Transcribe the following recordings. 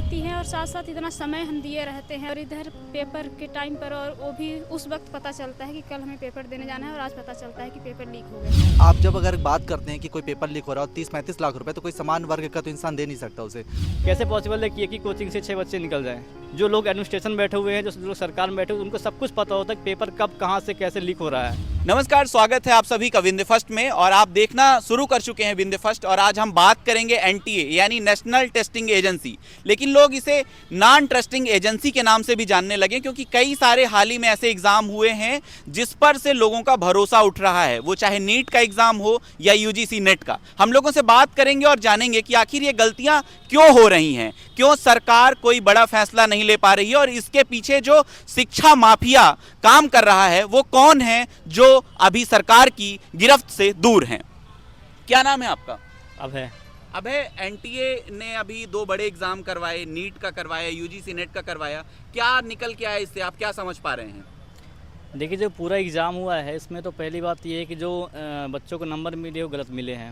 रहती हैं और साथ साथ इतना समय हम दिए रहते हैं और इधर पेपर के टाइम पर, और वो भी उस वक्त पता चलता है कि कल हमें पेपर देने जाना है और आज पता चलता है कि पेपर लीक हो गया। आप जब अगर बात करते हैं कि कोई पेपर लीक हो रहा हो 30-35 लाख रुपए, तो कोई समान वर्ग का तो इंसान दे नहीं सकता उसे। कैसे पॉसिबल है कि एक ही कोचिंग से 6 बच्चे निकल जाएं? जो लोग एडमिनिस्ट्रेशन बैठे हुए हैं, जो लोग सरकार में बैठे हुए हैं, उनको सब कुछ पता होता है कि पेपर कब कहाँ से कैसे लीक हो रहा है। नमस्कार, स्वागत है आप सभी का विंध्य फर्स्ट में। और आप देखना शुरू कर चुके हैं विंध्य फर्स्ट। और आज हम बात करेंगे एनटीए यानी नेशनल टेस्टिंग एजेंसी, लेकिन लोग इसे नॉन टेस्टिंग एजेंसी के नाम से भी जानने लगे, क्योंकि कई सारे हाल ही में ऐसे एग्जाम हुए हैं जिस पर से लोगों का भरोसा उठ रहा है, वो चाहे नीट का एग्जाम हो या यूजीसी नेट का। हम लोगों से बात करेंगे और जानेंगे कि आखिर ये गलतियां क्यों हो रही हैं, क्यों सरकार कोई बड़ा फैसला नहीं ले पा रही है, और इसके पीछे जो शिक्षा माफिया काम कर रहा है वो कौन है जो अभी सरकार की गिरफ्त से दूर हैं। क्या नाम है आपका? अभय। एनटीए ने अभी 2 बड़े एग्जाम करवाए, नीट का करवाया, यूजीसी नेट का करवाया। क्या निकल के आया इससे, आप क्या समझ पा रहे हैं? देखिए, जो पूरा एग्ज़ाम हुआ है इसमें तो पहली बात ये है कि जो बच्चों को नंबर मिले वो गलत मिले हैं,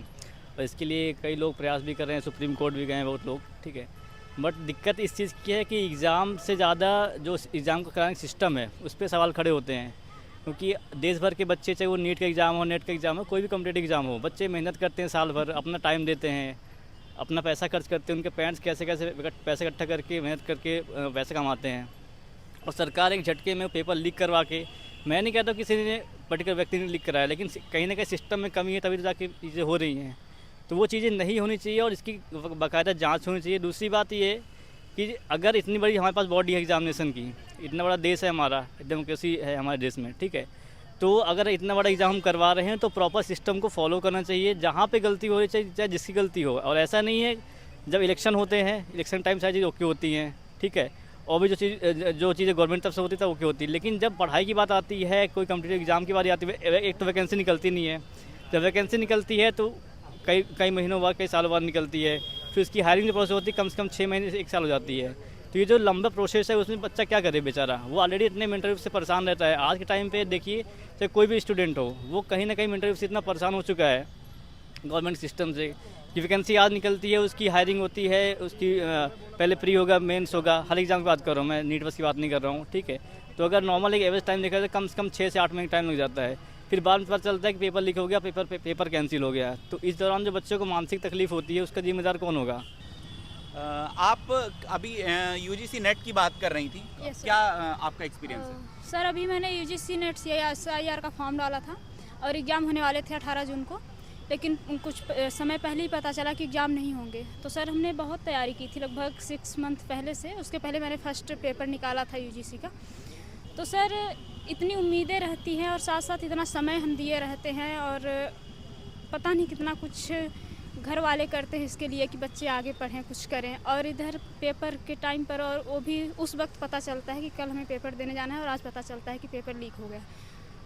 और इसके लिए कई लोग प्रयास भी कर रहे हैं, सुप्रीम कोर्ट भी गए हैं बहुत लोग, ठीक है। बट दिक्कत इस चीज़ की है कि एग्ज़ाम से ज़्यादा जो एग्ज़ाम का कराने सिस्टम है उस पर सवाल खड़े होते हैं, क्योंकि देश भर के बच्चे, चाहे वो नीट का एग्ज़ाम हो, नेट का एग्ज़ाम हो, कोई भी कॉम्पिटेटिव एग्ज़ाम हो, बच्चे मेहनत करते हैं, साल भर अपना टाइम देते हैं, अपना पैसा खर्च करते हैं, उनके पेरेंट्स कैसे कैसे पैसे इकट्ठा करके मेहनत करके पैसे कमाते हैं, और सरकार एक झटके में पेपर लीक करवा के, मैं नहीं कहता किसी ने पर्टिकुलर व्यक्ति ने लीक कराया, लेकिन कहीं ना कहीं सिस्टम में कमी है, तभी तो जाके चीज़ें हो रही हैं। तो वो चीज़ें नहीं होनी चाहिए और इसकी बाकायदा जांच होनी चाहिए। दूसरी बात ये कि अगर इतनी बड़ी हमारे पास बॉडी है एग्जामिनेशन की, इतना बड़ा देश है हमारा, डेमोक्रेसी है हमारे देश में, ठीक है, तो अगर इतना बड़ा एग्ज़ाम हम करवा रहे हैं तो प्रॉपर सिस्टम को फॉलो करना चाहिए। जहाँ पे गलती हो रही चाहिए, चाहे जिसकी गलती हो, और ऐसा नहीं है जब इलेक्शन होते हैं, इलेक्शन टाइम सारी चीज़ ओके होती हैं, ठीक है, और भी जो चीज़ें गवर्नमेंट तरफ से होती है ओके होती है, लेकिन जब पढ़ाई की बात आती है, कोई कॉम्पिटिटिव एग्ज़ाम की बात आती है, एक तो वैकेंसी निकलती नहीं है। जब वैकेंसी निकलती है तो कई महीनों बाद, कई सालों बाद निकलती है, फिर उसकी हायरिंग जो प्रोसेस होती है कम से कम 6 महीने से 1 साल हो जाती है। तो ये जो लंबा प्रोसेस है उसमें बच्चा क्या करे बेचारा, वो ऑलरेडी इतने मेंटल रूप से परेशान रहता है। आज के टाइम पे देखिए, चाहे कोई भी स्टूडेंट हो, वो कहीं ना कहीं मेंटल रूप से इतना परेशान हो चुका है गवर्नमेंट सिस्टम से कि वैकेंसी आज निकलती है, उसकी हायरिंग होती है, उसकी पहले प्री होगा, मेंस होगा, हर एग्ज़ाम की बात कर रहा हूँ मैं, नीट बस की बात नहीं कर रहा हूँ, ठीक है। तो अगर नॉर्मल एक एवरेज टाइम देखा जाए कम से कम 6 से 8 महीने टाइम लग जाता है, फिर बाद में पता चलता है कि पेपर लीक हो गया, पेपर कैंसिल हो गया। तो इस दौरान जो बच्चों को मानसिक तकलीफ होती है उसका जिम्मेदार कौन होगा? आप अभी यूजीसी नेट की बात कर रही थी, Yes, क्या आपका एक्सपीरियंस है? सर, अभी मैंने यूजीसी नेट CIR का फॉर्म डाला था और एग्ज़ाम होने वाले थे 18 जून को, लेकिन कुछ समय पहले ही पता चला कि एग्ज़ाम नहीं होंगे। तो सर, हमने बहुत तैयारी की थी, लगभग 6 मंथ पहले से। उसके पहले मैंने फर्स्ट पेपर निकाला था यूजीसी का। तो सर, इतनी उम्मीदें रहती हैं और साथ साथ इतना समय हम दिए रहते हैं, और पता नहीं कितना कुछ घर वाले करते हैं इसके लिए कि बच्चे आगे पढ़ें, कुछ करें, और इधर पेपर के टाइम पर, और वो भी उस वक्त पता चलता है कि कल हमें पेपर देने जाना है और आज पता चलता है कि पेपर लीक हो गया।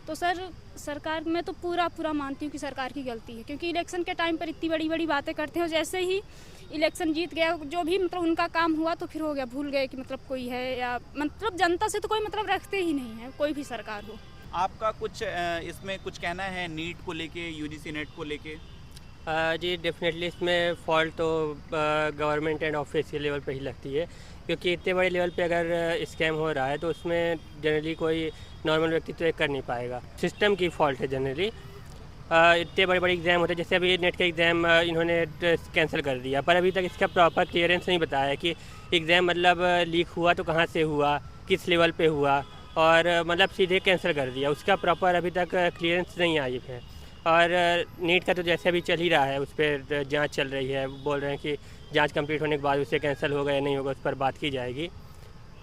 तो सर, सरकार में तो पूरा मानती हूँ कि सरकार की गलती है, क्योंकि इलेक्शन के टाइम पर इतनी बड़ी बातें करते हैं, और जैसे ही इलेक्शन जीत गया, जो भी मतलब उनका काम हुआ तो फिर हो गया, भूल गए कि मतलब कोई है, या मतलब जनता से तो कोई मतलब रखते ही नहीं है, कोई भी सरकार हो। आपका कुछ इसमें कुछ कहना है नीट को लेके, यूजीसी नेट को लेके? जी डेफिनेटली इसमें फॉल्ट तो गवर्नमेंट एंड ऑफिशियल लेवल पे ही लगती है, क्योंकि इतने बड़े लेवल पे अगर स्कैम हो रहा है तो उसमें जनरली कोई नॉर्मल व्यक्ति तो ये कर नहीं पाएगा। सिस्टम की फॉल्ट है जनरली। इतने बड़े एग्ज़ाम होते हैं, जैसे अभी नेट का एग्ज़ाम इन्होंने कैंसिल कर दिया, पर अभी तक इसका प्रॉपर क्लियरेंस नहीं बताया कि एग्ज़ाम मतलब लीक हुआ तो कहाँ से हुआ, किस लेवल पे हुआ, और मतलब सीधे कैंसिल कर दिया, उसका प्रॉपर अभी तक क्लियरेंस नहीं आई है। और नीट का तो जैसे अभी चल ही रहा है, उस पर जांच चल रही है, बोल रहे हैं कि जांच कंप्लीट होने के बाद उसे कैंसिल होगा या नहीं होगा उस पर बात की जाएगी।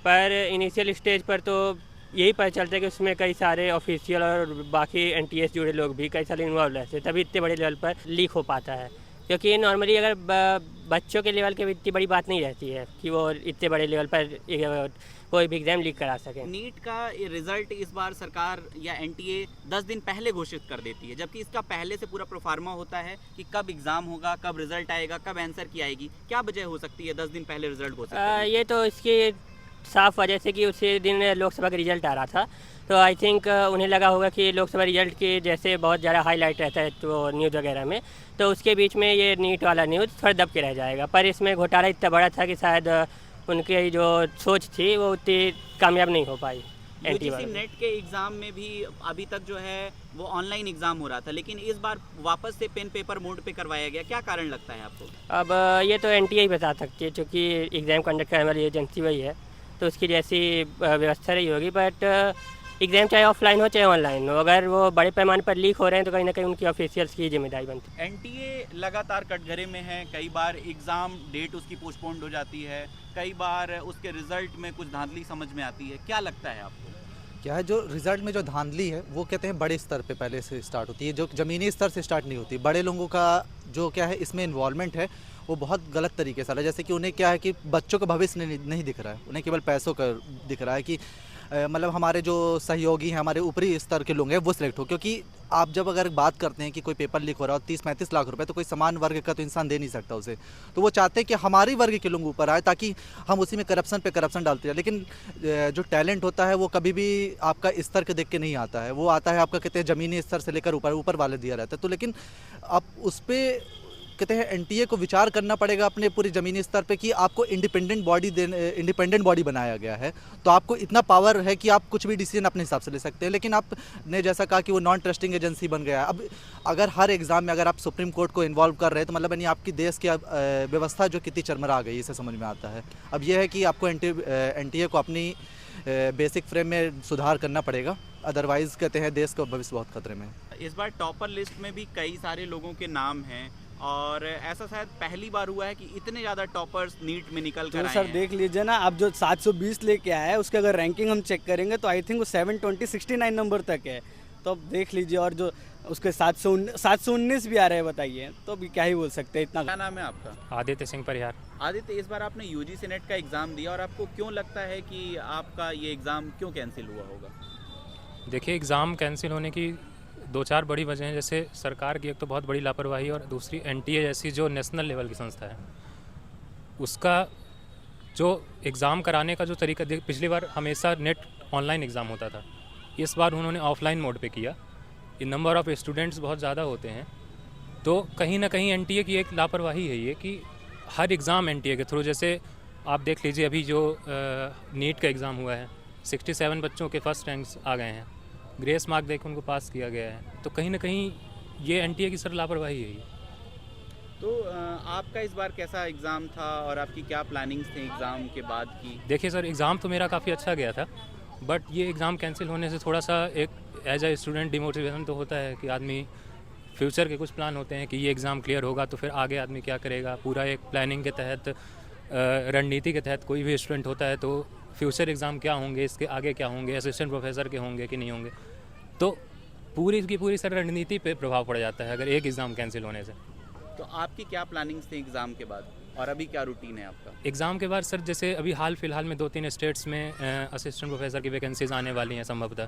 पर इनिशियल स्टेज पर तो यही पता चलता है कि उसमें कई सारे ऑफिशियल और बाकी एनटीए जुड़े लोग भी कई सारे इन्वॉल्व रहते हैं, तभी इतने बड़े लेवल पर लीक हो पाता है। क्योंकि नॉर्मली अगर बच्चों के लेवल की इतनी बड़ी बात नहीं रहती है कि वो इतने बड़े लेवल पर कोई भी एग्ज़ाम लीक करा सकें। नीट का रिजल्ट इस बार सरकार या एनटीए 10 दिन पहले घोषित कर देती है, जबकि इसका पहले से पूरा प्रोफार्मा होता है कि कब एग्जाम होगा, कब रिजल्ट आएगा, कब आंसर की आएगी। क्या वजह हो सकती है 10 दिन पहले रिजल्ट घोषित? ये तो इसकी साफ वजह से कि उसी दिन लोकसभा का रिजल्ट आ रहा था, तो आई थिंक उन्हें लगा होगा कि लोकसभा रिजल्ट के जैसे बहुत ज़्यादा हाईलाइट रहता है तो न्यूज़ वगैरह में, तो उसके बीच में ये नीट वाला न्यूज़ थोड़ा दब के रह जाएगा। पर इसमें घोटाला इतना बड़ा था कि शायद उनकी जो सोच थी वो उतनी कामयाब नहीं हो पाई। यूजीसी नेट के एग्ज़ाम में भी अभी तक जो है वो ऑनलाइन एग्ज़ाम हो रहा था, लेकिन इस बार वापस से पेन पेपर मोड पे करवाया गया, क्या कारण लगता है आपको? अब ये तो एनटीए बता सकती है, क्योंकि एग्ज़ाम कंडक्ट करने वाली एजेंसी वही है, तो उसकी जैसी व्यवस्था रही होगी। बट एग्ज़ाम चाहे ऑफलाइन हो चाहे ऑनलाइन हो, अगर वो बड़े पैमाने पर लीक हो रहे हैं तो कहीं ना कहीं उनकी ऑफिशियल्स की जिम्मेदारी बनती है। एनटीए लगातार कटघरे में है, कई बार एग्ज़ाम डेट उसकी पोस्टपोन्ड हो जाती है, कई बार उसके रिजल्ट में कुछ धांधली समझ में आती है, क्या लगता है आपको? क्या है, जो रिजल्ट में जो धांधली है वो कहते हैं बड़े स्तर पे पहले से स्टार्ट होती है, जो ज़मीनी स्तर से स्टार्ट नहीं होती। बड़े लोगों का जो क्या है इसमें इन्वॉल्वमेंट है वो बहुत गलत तरीके से है। जैसे कि उन्हें क्या है कि बच्चों का भविष्य नहीं दिख रहा है, उन्हें केवल पैसों का दिख रहा है कि मतलब हमारे जो सहयोगी हैं, हमारे ऊपरी स्तर के लोग हैं वो सिलेक्ट हो। क्योंकि आप जब अगर बात करते हैं कि कोई पेपर लीक हो रहा हो 30-35 लाख रुपए, तो कोई समान वर्ग का तो इंसान दे नहीं सकता उसे। तो वो चाहते हैं कि हमारी वर्ग के लोग ऊपर आए ताकि हम उसी में करप्शन पे करप्शन डालते हैं। लेकिन जो टैलेंट होता है वो कभी भी आपका स्तर के देख के नहीं आता है, वो आता है आपका कहते हैं ज़मीनी स्तर से लेकर ऊपर वाले दिया रहता है। तो लेकिन आप उस पर कहते हैं एनटीए को विचार करना पड़ेगा अपने पूरी ज़मीनी स्तर पे कि आपको इंडिपेंडेंट बॉडी बनाया गया है, तो आपको इतना पावर है कि आप कुछ भी डिसीजन अपने हिसाब से ले सकते हैं। लेकिन आपने जैसा कहा कि वो नॉन ट्रस्टिंग एजेंसी बन गया है। अब अगर हर एग्ज़ाम में अगर आप सुप्रीम कोर्ट को इन्वॉल्व कर रहे हैं तो मतलब यानी आपकी देश की व्यवस्था जो कितनी चरमरा गई इसे समझ में आता है। अब यह है कि आपको एनटीए को अपनी बेसिक फ्रेम में सुधार करना पड़ेगा, अदरवाइज़ कहते हैं देश का भविष्य बहुत खतरे में है। इस बार टॉपर लिस्ट में भी कई सारे लोगों के नाम हैं और ऐसा शायद पहली बार हुआ है कि इतने ज़्यादा टॉपर्स नीट में निकल कर तो आए सर हैं। देख लीजिए ना, अब जो 720 लेके आया है उसके अगर रैंकिंग हम चेक करेंगे तो आई थिंक वो 769 नंबर तक है। तो अब देख लीजिए, और जो उसके 719 भी आ रहे हैं, बताइए तो अभी क्या ही बोल सकते हैं इतना। क्या नाम है आपका? आदित्य सिंह परिहार। आदित्य, इस बार आपने यूजीसी नेट का एग्ज़ाम दिया और आपको क्यों लगता है कि आपका ये एग्ज़ाम क्यों कैंसिल हुआ होगा? देखिए, एग्ज़ाम कैंसिल होने की 2-4 बड़ी वजह हैं। जैसे सरकार की एक तो बहुत बड़ी लापरवाही, और दूसरी एनटीए जैसी जो नेशनल लेवल की संस्था है उसका जो एग्ज़ाम कराने का जो तरीका, पिछली बार हमेशा नेट ऑनलाइन एग्ज़ाम होता था, इस बार उन्होंने ऑफलाइन मोड पे किया। ये नंबर ऑफ़ स्टूडेंट्स बहुत ज़्यादा होते हैं, तो कहीं ना कहीं एनटीए की एक लापरवाही है ये कि हर एग्ज़ाम एनटीए के थ्रू, जैसे आप देख लीजिए अभी जो नीट का एग्ज़ाम हुआ है 67 बच्चों के फर्स्ट रैंक्स आ गए हैं, ग्रेस मार्क देकर उनको पास किया गया है। तो कहीं ना कहीं ये एनटीए की सर लापरवाही है ये। तो आपका इस बार कैसा एग्ज़ाम था और आपकी क्या प्लानिंग्स थे एग्ज़ाम के बाद की? देखिए सर, एग्ज़ाम तो मेरा काफ़ी अच्छा गया था, बट ये एग्ज़ाम कैंसिल होने से थोड़ा सा एक एज ए स्टूडेंट डिमोटिवेशन तो होता है कि आदमी फ्यूचर के कुछ प्लान होते हैं कि ये एग्ज़ाम क्लियर होगा तो फिर आगे आदमी क्या करेगा। पूरा एक प्लानिंग के तहत, रणनीति के तहत कोई भी स्टूडेंट होता है तो फ्यूचर एग्ज़ाम क्या होंगे, इसके आगे क्या होंगे, असिस्टेंट प्रोफेसर के होंगे कि नहीं होंगे, तो पूरी की पूरी सर रणनीति पे प्रभाव पड़ जाता है अगर एक एग्ज़ाम कैंसिल होने से। तो आपकी क्या प्लानिंग्स थी एग्ज़ाम के बाद और अभी क्या रूटीन है आपका? एग्ज़ाम के बाद सर जैसे अभी हाल फिलहाल में 2-3 स्टेट्स में असिस्टेंट प्रोफेसर की वैकेंसीज आने वाली हैं संभवतः,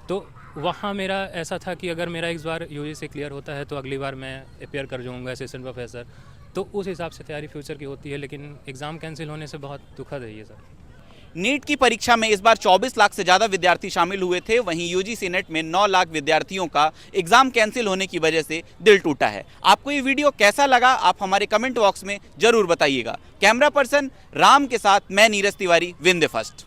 तो वहाँ मेरा ऐसा था कि अगर मेरा इस बार यूजीसी क्लियर होता है तो अगली बार मैं अपेयर कर जाऊँगा असिस्टेंट प्रोफेसर, तो उस हिसाब से तैयारी फ्यूचर की होती है। लेकिन एग्ज़ाम कैंसिल होने से बहुत दुखद है ये सर। नीट की परीक्षा में इस बार 24 लाख से ज़्यादा विद्यार्थी शामिल हुए थे, वहीं यूजीसी नेट में 9 लाख विद्यार्थियों का एग्जाम कैंसिल होने की वजह से दिल टूटा है। आपको ये वीडियो कैसा लगा आप हमारे कमेंट बॉक्स में जरूर बताइएगा। कैमरा पर्सन राम के साथ मैं Neeraj Tiwari, win the first.